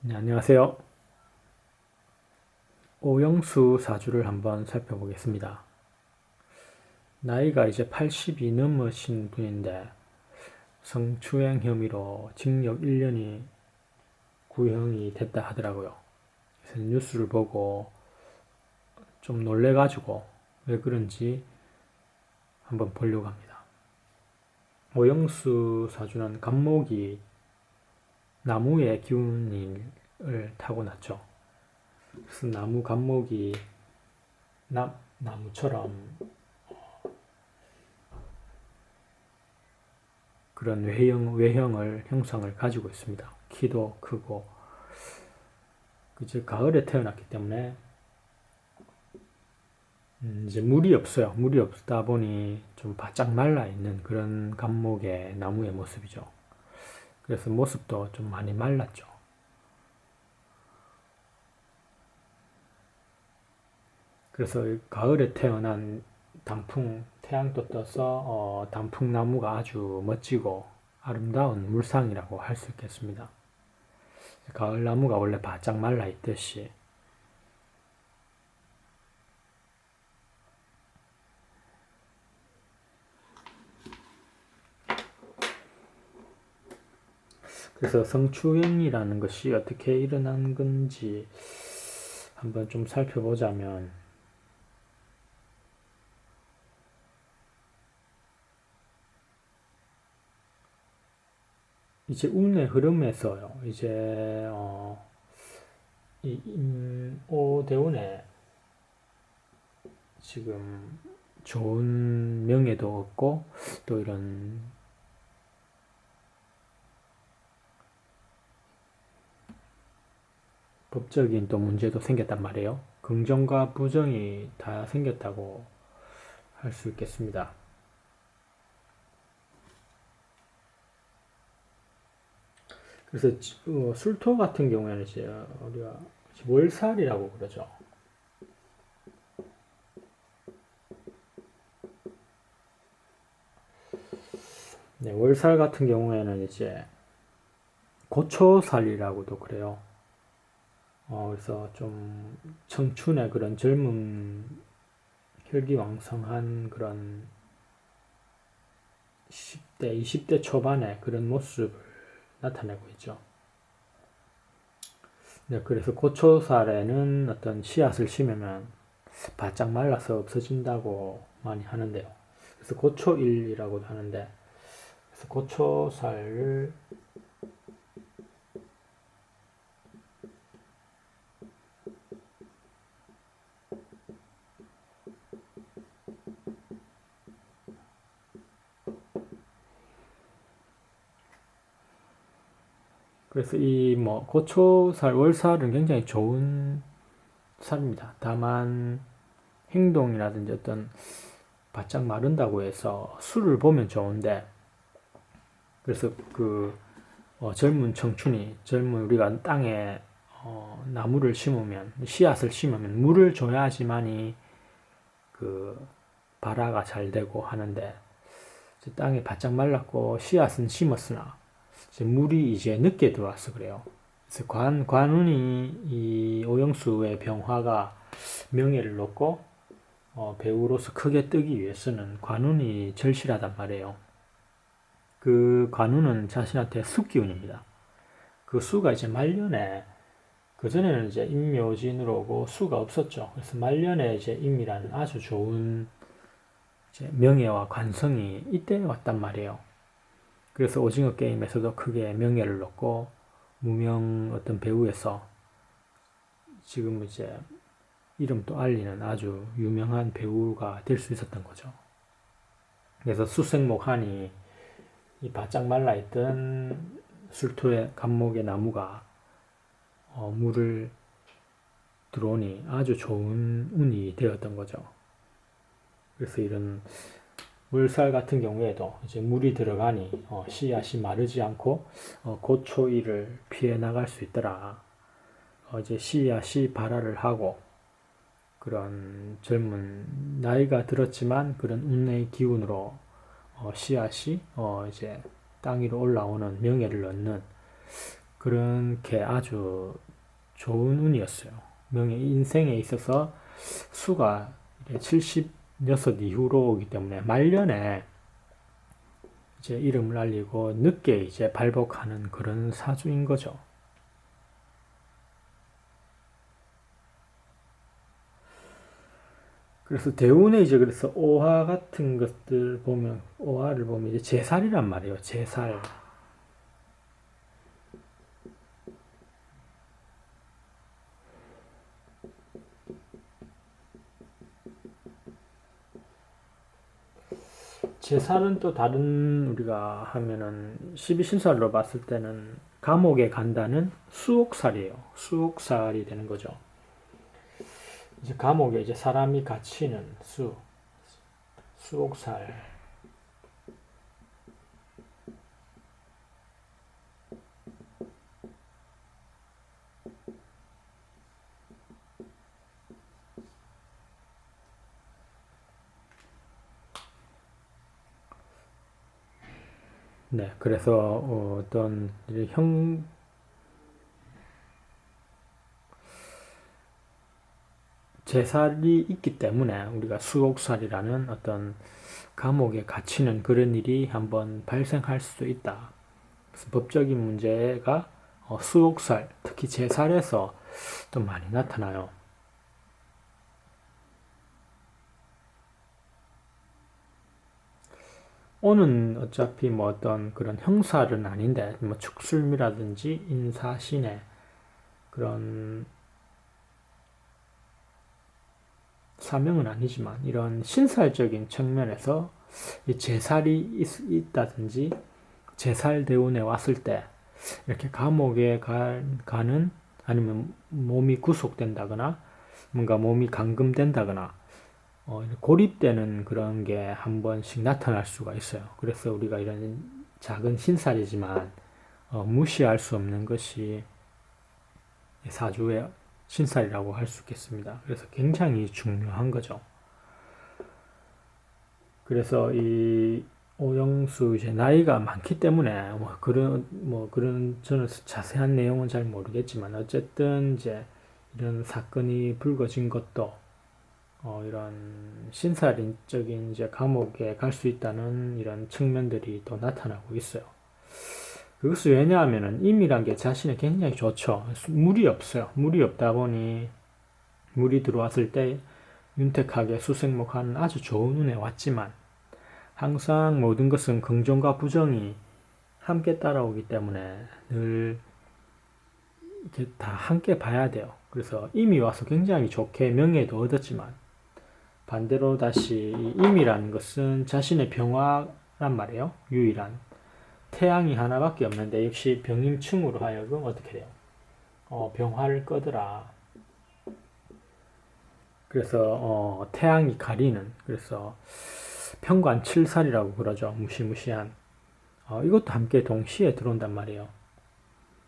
네, 안녕하세요. 오영수 사주를 한번 살펴보겠습니다. 나이가 이제 80이 넘으신 분인데 성추행 혐의로 징역 1년이 구형이 됐다 하더라고요. 그래서 뉴스를 보고 좀 놀래가지고 왜 그런지 한번 보려고 합니다. 오영수 사주는 간목이 나무의 기운을 타고났죠. 그래서 나무 간목이 나무처럼 그런 외형을 형상을 가지고 있습니다. 키도 크고 이제 가을에 태어났기 때문에 이제 물이 없어요. 물이 없다 보니 좀 바짝 말라 있는 그런 간목의 나무의 모습이죠. 그래서 모습도 좀 많이 말랐죠. 그래서 가을에 태어난 태양도 떠서 단풍나무가 아주 멋지고 아름다운 물상이라고 할 수 있겠습니다. 가을 나무가 원래 바짝 말라 있듯이 그래서 성추행이라는 것이 어떻게 일어난 건지 한번 좀 살펴보자면 이제 운의 흐름에서요. 이제 이 오대운에 지금 좋은 명예도 없고 또 이런 법적인 또 문제도 생겼단 말이에요. 긍정과 부정이 다 생겼다고 할 수 있겠습니다. 그래서 술토 같은 경우에는 이제 우리가 월살이라고 그러죠. 네, 월살 같은 경우에는 이제 고초살이라고도 그래요. 그래서 좀 청춘의 그런 젊은 혈기왕성한 그런 10대, 20대 초반의 그런 모습을 나타내고 있죠. 네, 그래서 고초살에는 어떤 씨앗을 심으면 바짝 말라서 없어진다고 많이 하는데요. 그래서 고초일이라고도 하는데, 그래서 고초살을 그래서 이 고초살, 월살은 굉장히 좋은 살입니다. 다만 행동이라든지 어떤 바짝 마른다고 해서 술을 보면 좋은데 그래서 젊은 청춘이 젊은 우리가 땅에 나무를 심으면 씨앗을 심으면 물을 줘야지만이 그 발화가 잘 되고 하는데 땅이 바짝 말랐고 씨앗은 심었으나 이제 물이 이제 늦게 들어와서 그래요. 그래서 관운이 이 오영수의 병화가 명예를 놓고 배우로서 크게 뜨기 위해서는 관운이 절실하단 말이에요. 그 관운은 자신한테 수기운입니다. 그 수가 이제 말년에 그전에는 이제 임묘진으로 오고 수가 없었죠. 그래서 말년에 이제 임이라는 아주 좋은 이제 명예와 관성이 이때 왔단 말이에요. 그래서 오징어 게임에서도 크게 명예를 넣고 무명 어떤 배우에서 지금 이제 이름도 알리는 아주 유명한 배우가 될 수 있었던 거죠. 그래서 수생목하니 이 바짝 말라있던 술토의 간목의 나무가 물을 들어오니 아주 좋은 운이 되었던 거죠. 그래서 이런 물살 같은 경우에도 이제 물이 들어가니 씨앗이 마르지 않고 고초일을 피해 나갈 수 있더라. 이제 씨앗이 발화를 하고 그런 젊은 나이가 들었지만 그런 운의 기운으로 씨앗이 이제 땅 위로 올라오는 명예를 얻는 그런 게 아주 좋은 운이었어요. 명예 인생에 있어서 수가 76 이후로 오기 때문에 말년에 이제 이름을 알리고 늦게 이제 발복하는 그런 사주인 거죠. 그래서 대운에 이제 그래서 오화 같은 것들 보면 오화를 보면 이제 제살이란 말이에요. 제살. 제살은 또 다른 우리가 하면은 12신살로 봤을 때는 감옥에 간다는 수옥살이에요. 수옥살이 되는 거죠. 이제 감옥에 이제 사람이 갇히는 수옥살. 네, 그래서 어떤 제살이 있기 때문에 우리가 수옥살이라는 어떤 감옥에 갇히는 그런 일이 한번 발생할 수도 있다. 그래서 법적인 문제가 수옥살, 특히 제살에서 또 많이 나타나요. 오는 어차피 뭐 어떤 그런 형살은 아닌데 뭐 축술미라든지 인사신의 그런 사명은 아니지만 이런 신살적인 측면에서 제살이 있다든지 제살 대운에 왔을 때 이렇게 감옥에 가는 아니면 몸이 구속된다거나 뭔가 몸이 감금된다거나 고립되는 그런 게 한 번씩 나타날 수가 있어요. 그래서 우리가 이런 작은 신살이지만 무시할 수 없는 것이 사주의 신살이라고 할 수 있겠습니다. 그래서 굉장히 중요한 거죠. 그래서 이 오영수 이제 나이가 많기 때문에 그런 저는 자세한 내용은 잘 모르겠지만 어쨌든 이제 이런 사건이 불거진 것도 이런 신살인적인 이제 감옥에 갈 수 있다는 이런 측면들이 또 나타나고 있어요. 그것이 왜냐하면은 임이란 게 자신이 굉장히 좋죠. 물이 없어요. 물이 없다 보니 물이 들어왔을 때 윤택하게 수생목하는 아주 좋은 운에 왔지만 항상 모든 것은 긍정과 부정이 함께 따라오기 때문에 늘 이렇게 다 함께 봐야 돼요. 그래서 임이 와서 굉장히 좋게 명예도 얻었지만 반대로 다시 임이라는 것은 자신의 병화란 말이에요. 유일한 태양이 하나밖에 없는데 역시 병임충으로 하여금 어떻게 돼요? 병화를 꺼더라. 그래서 태양이 가리는 그래서 편관 칠살이라고 그러죠. 무시무시한 이것도 함께 동시에 들어온단 말이에요.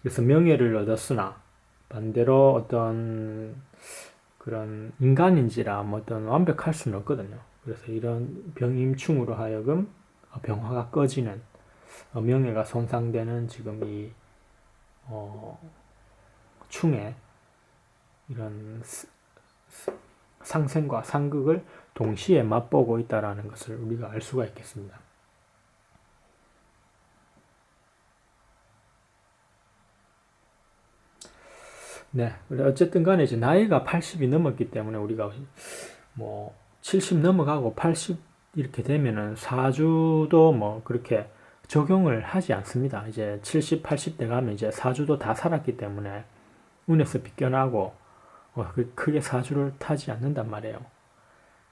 그래서 명예를 얻었으나 반대로 어떤 그런 인간인지라 뭐 어떤 완벽할 수는 없거든요. 그래서 이런 병임충으로 하여금 병화가 꺼지는 명예가 손상되는 지금 이 충의 이런 상생과 상극을 동시에 맛보고 있다라는 것을 우리가 알 수가 있겠습니다. 네, 어쨌든 간에 이제 나이가 80이 넘었기 때문에 우리가 뭐 70 넘어가고 80 이렇게 되면은 사주도 뭐 그렇게 적용을 하지 않습니다. 이제 70, 80대 가면 이제 사주도 다 살았기 때문에 운에서 빗겨나고 크게 사주를 타지 않는단 말이에요.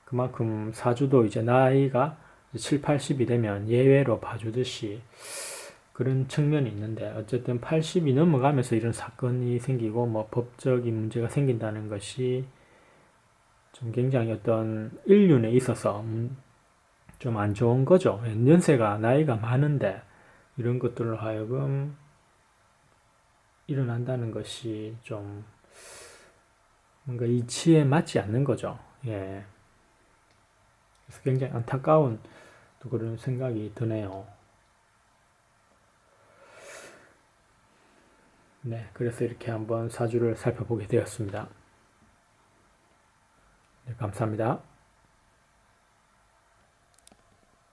그만큼 사주도 이제 나이가 7, 80이 되면 예외로 봐주듯이 그런 측면이 있는데 어쨌든 80이 넘어가면서 이런 사건이 생기고 뭐 법적인 문제가 생긴다는 것이 좀 굉장히 어떤 인륜에 있어서 좀 안 좋은 거죠. 연세가 나이가 많은데 이런 것들로 하여금 일어난다는 것이 좀 뭔가 이치에 맞지 않는 거죠. 예. 그래서 굉장히 안타까운 또 그런 생각이 드네요. 네, 그래서 이렇게 한번 사주를 살펴보게 되었습니다. 네, 감사합니다.